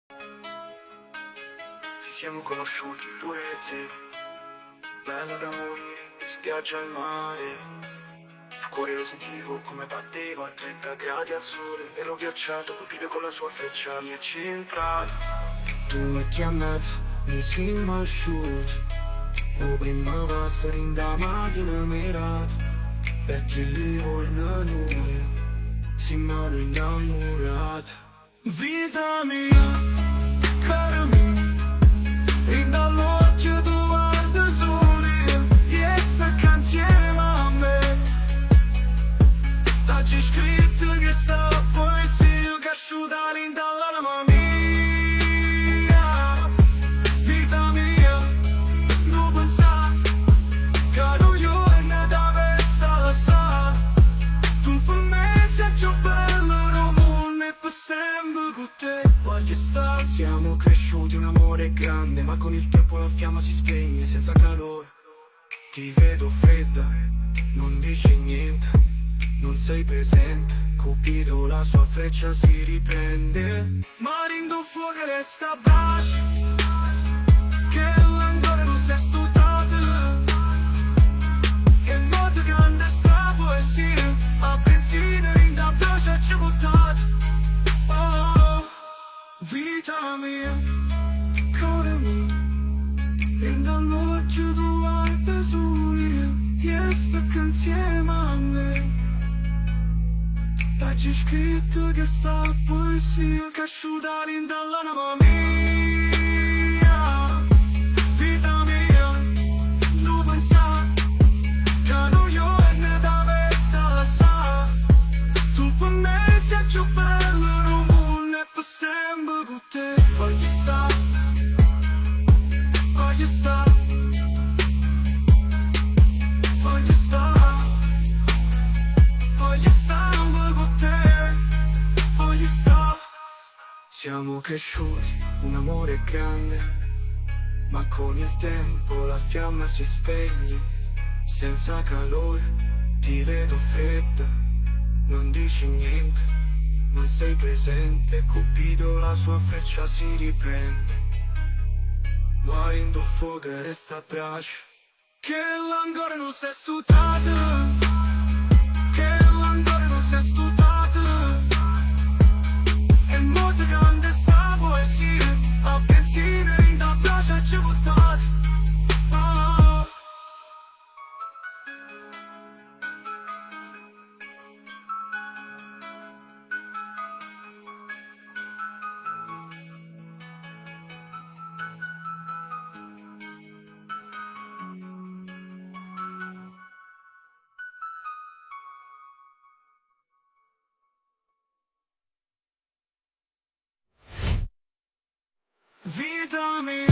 Ci siamo conosciuti 2-0, bello da morire, in spiaggia al mare. Il cuore lo sentivo come batteva a 30 gradi al sole. Ero ghiacciato, colpito con la sua freccia mi ha centrato. Tu mi hai chiamato, mi siamo asciutti. O prima va in da macchina mirata, perché lì vorna noi siamo innamorati. Vita mia, cara mia, rinda l'occhio tu guarda sole, e sta canzone a me. T'hai scritto che sta poesia che asciuga dall'anima mia. Vita mia, non pensa che non io e ne davessa sa. Tu per me sei più bello del mondo e per sempre con te voglio stare. Siamo cresciuti, un amore grande, ma con il tempo la fiamma si spegne senza calore. Ti vedo fredda, non dici niente, non sei presente. Cupido la sua freccia si riprende, ma rindo fuoco resta bacio, che ancora non sei studiato. E molto grande sta poesia, a benzina rinda piace ci buttato. Oh, vita mia, cuore mio, rinda l'occhio tu guarda soli, e sta insieme a me. T'hai scritto che sta poesia che asciuga dall'anima mia. Vita mia, non pensa che non io e ne davessa sa. Tu per me sei più bello del mondo e per sempre con te voglio stare, voglio stare, voglio stare, voglio stare con te, voglio stare. Siamo cresciuti, un amore grande, ma con il tempo la fiamma si spegne senza calore. Ti vedo fredda, non dici niente, non sei presente. Cupido la sua freccia si riprende, ma rindo fuoco e resta braccio, che ancora non sei studiato, che ancora non sei studiato. E molto grande sta poesia, a benzina rinda piace ci buttato. Oh. Vita mia.